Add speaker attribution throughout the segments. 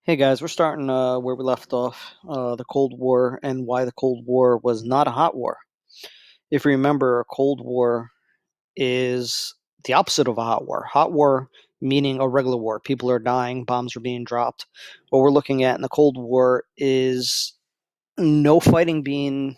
Speaker 1: Hey guys, we're starting where we left off, the Cold War and why the Cold War was not a hot war. If you remember, a Cold War is the opposite of a hot war. Hot war meaning a regular war. People are dying, bombs are being dropped. What we're looking at in the Cold War is no fighting being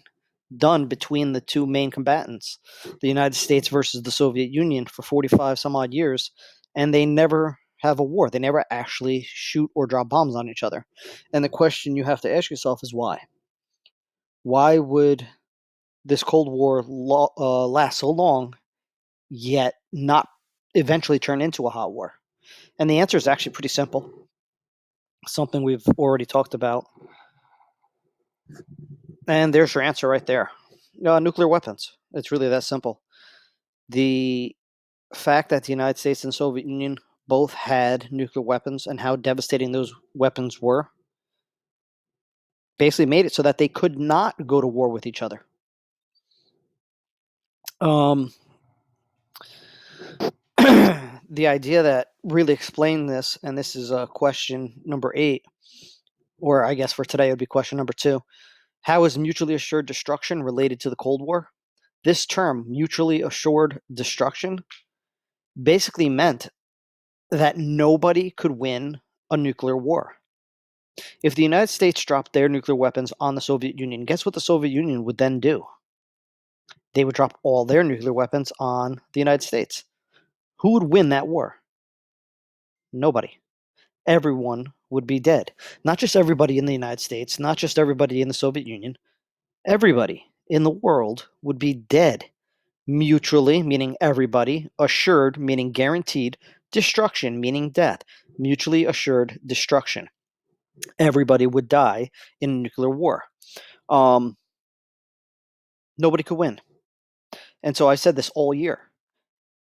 Speaker 1: done between the two main combatants, the United States versus the Soviet Union, for 45 some odd years, and they never have a war. They never actually shoot or drop bombs on each other. And the question you have to ask yourself is why? Why would this Cold War last so long, yet not eventually turn into a hot war? And the answer is actually pretty simple, something we've already talked about. And there's your answer right there. Nuclear weapons. It's really that simple. The fact that the United States and Soviet Union both had nuclear weapons and how devastating those weapons were basically made it so that they could not go to war with each other. The idea that really explained this, and this is question number 8, or I guess for today it would be question number 2. How is mutually assured destruction related to the Cold War? This term, mutually assured destruction, basically meant that nobody could win a nuclear war. If the United States dropped their nuclear weapons on the Soviet Union, guess what the Soviet Union would then do? They would drop all their nuclear weapons on the United States. Who would win that war? Nobody. Everyone would be dead. Not just everybody in the United States, not just everybody in the Soviet Union. Everybody in the world would be dead. Mutually, meaning everybody. Assured, meaning guaranteed. Destruction, meaning death. Mutually assured destruction. Everybody would die in a nuclear war. Nobody could win. And so I said this all year.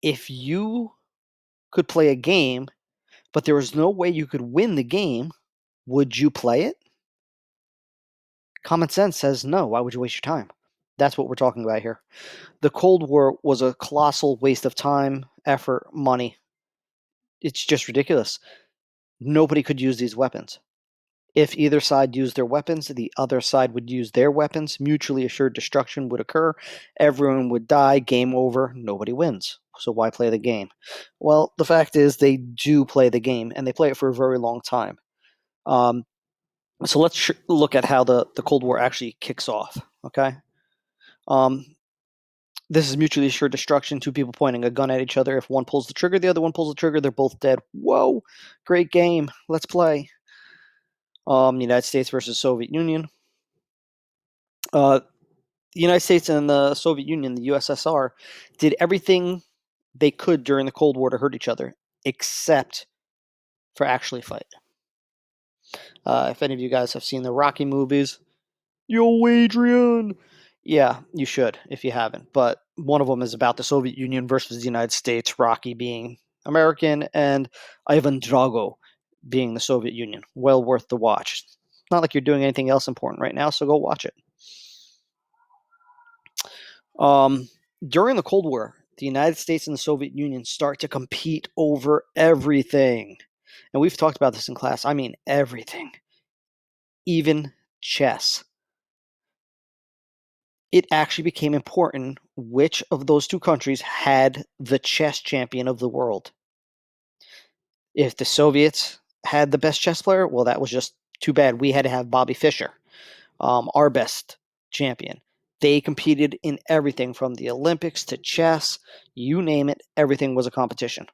Speaker 1: If you could play a game, but there was no way you could win the game, would you play it? Common sense says no. Why would you waste your time? That's what we're talking about here. The Cold War was a colossal waste of time, effort, money. It's just ridiculous. Nobody could use these weapons. If either side used their weapons, the other side would use their weapons. Mutually assured destruction would occur. Everyone would die. Game over. Nobody wins. So why play the game? Well, the fact is they do play the game, and they play it for a very long time. So let's look at how the Cold War actually kicks off, okay? This is mutually assured destruction, two people pointing a gun at each other. If one pulls the trigger, the other one pulls the trigger, they're both dead. Whoa, great game. Let's play. United States versus Soviet Union. The United States and the Soviet Union, the USSR, did everything they could during the Cold War to hurt each other, except for actually fight. If any of you guys have seen the Rocky movies, yo, Adrian! Yeah, you should if you haven't. But one of them is about the Soviet Union versus the United States, Rocky being American, and Ivan Drago being the Soviet Union. Well worth the watch. Not like you're doing anything else important right now, so go watch it. During the Cold War, the United States and the Soviet Union start to compete over everything. And we've talked about this in class. I mean, everything. Even chess. It actually became important which of those two countries had the chess champion of the world. If the Soviets had the best chess player, well, that was just too bad. We had to have Bobby Fischer, our best champion. They competed in everything from the Olympics to chess, you name it, everything was a competition.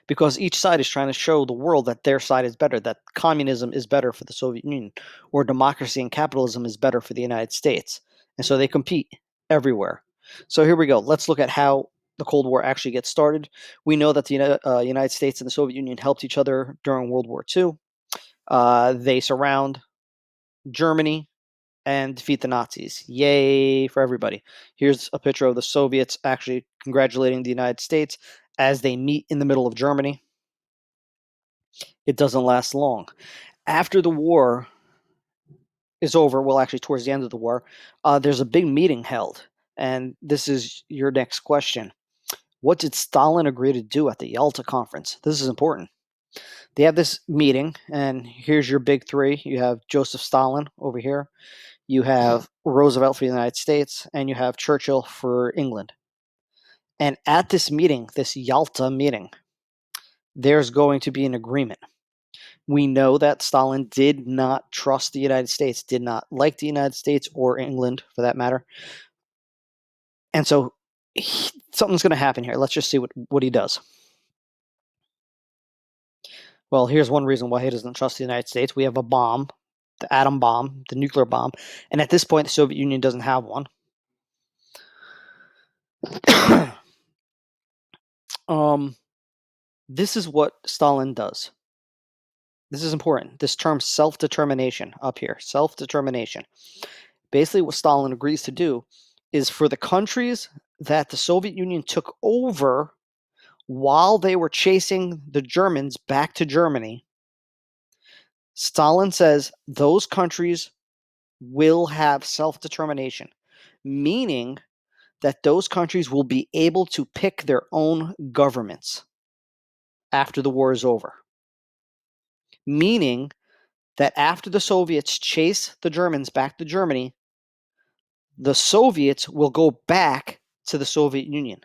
Speaker 1: Because each side is trying to show the world that their side is better, that communism is better for the Soviet Union, or democracy and capitalism is better for the United States. And so they compete everywhere. So here we go. Let's look at how the Cold War actually gets started. We know that the United States and the Soviet Union helped each other during World War II. They surround Germany and defeat the Nazis. Yay for everybody. Here's a picture of the Soviets actually congratulating the United States as they meet in the middle of Germany. It doesn't last long. After the war is over, well, actually, towards the end of the war, there's a big meeting held. And this is your next question. What did Stalin agree to do at the Yalta Conference? This is important. They have this meeting, and here's your big three. You have Joseph Stalin over here, you have Roosevelt for the United States, and you have Churchill for England. And at this meeting, this Yalta meeting, there's going to be an agreement. We know that Stalin did not trust the United States, did not like the United States or England for that matter. And so something's going to happen here. Let's just see what he does. Well, here's one reason why he doesn't trust the United States. We have a bomb, the atom bomb, the nuclear bomb. And at this point, the Soviet Union doesn't have one. This is what Stalin does. This is important. This term self-determination up here, self-determination. Basically, what Stalin agrees to do is for the countries that the Soviet Union took over while they were chasing the Germans back to Germany, Stalin says those countries will have self-determination, meaning that those countries will be able to pick their own governments after the war is over. Meaning that after the Soviets chase the Germans back to Germany, the Soviets will go back to the Soviet Union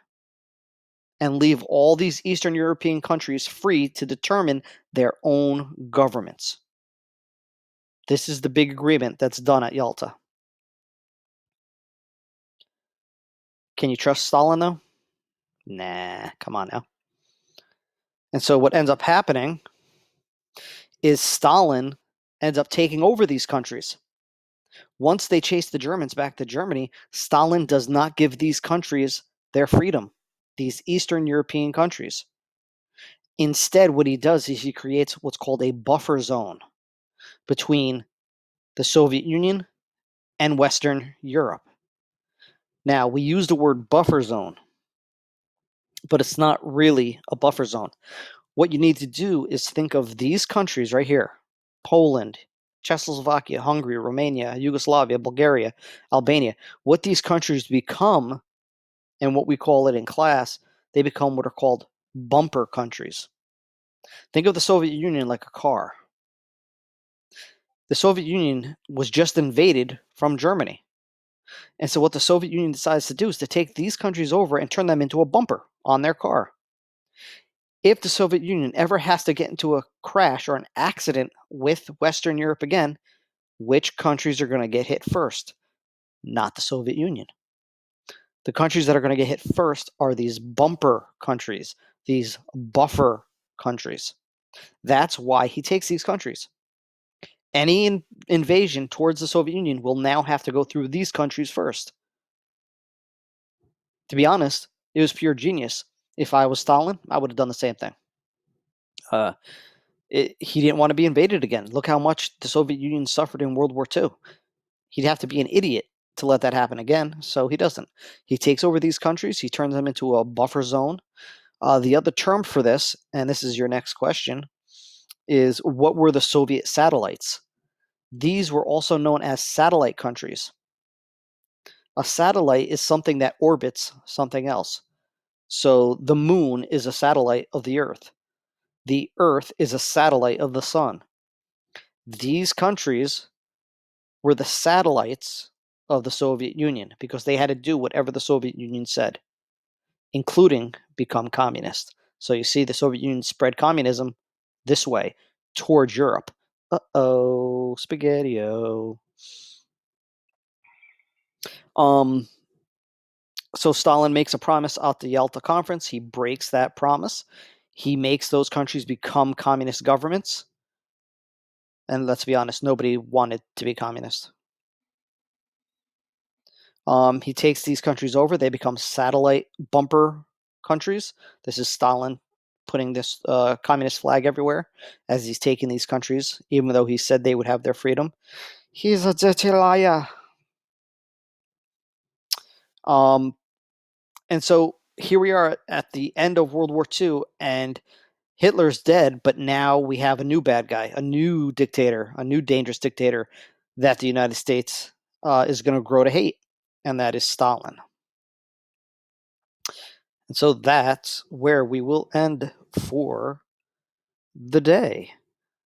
Speaker 1: and leave all these Eastern European countries free to determine their own governments. This is the big agreement that's done at Yalta. Can you trust Stalin, though? Nah, come on now. And so what ends up happening is Stalin ends up taking over these countries. Once they chase the Germans back to Germany, Stalin does not give these countries their freedom, these Eastern European countries. Instead, what he does is he creates what's called a buffer zone between the Soviet Union and Western Europe. Now, we use the word buffer zone, but it's not really a buffer zone. What you need to do is think of these countries right here: Poland, Czechoslovakia, Hungary, Romania, Yugoslavia, Bulgaria, Albania. What these countries become, and what we call it in class, they become what are called bumper countries. Think of the Soviet Union like a car. The Soviet Union was just invaded from Germany. And so what the Soviet Union decides to do is to take these countries over and turn them into a bumper on their car. If the Soviet Union ever has to get into a crash or an accident with Western Europe again, which countries are going to get hit first? Not the Soviet Union. The countries that are going to get hit first are these bumper countries, these buffer countries. That's why he takes these countries. Any invasion towards the Soviet Union will now have to go through these countries first. To be honest, it was pure genius. If I was Stalin, I would have done the same thing. He didn't want to be invaded again. Look how much the Soviet Union suffered in World War II. He'd have to be an idiot to let that happen again, so he doesn't. He takes over these countries, he turns them into a buffer zone. The other term for this, and this is your next question, is what were the Soviet satellites? These were also known as satellite countries. A satellite is something that orbits something else. So the moon is a satellite of the Earth. The Earth is a satellite of the sun. These countries were the satellites of the Soviet Union because they had to do whatever the Soviet Union said, including become communist. So you see the Soviet Union spread communism this way towards Europe. Uh-oh, spaghetti-o. So Stalin makes a promise at the Yalta Conference. He breaks that promise. He makes those countries become communist governments. And let's be honest, nobody wanted to be communist. He takes these countries over. They become satellite bumper countries. This is Stalin putting this communist flag everywhere as he's taking these countries, even though he said they would have their freedom. He's a dirty liar. And so here we are at the end of World War II, and Hitler's dead, but now we have a new bad guy, a new dictator, a new dangerous dictator that the United States is going to grow to hate, and that is Stalin. And so that's where we will end for The day.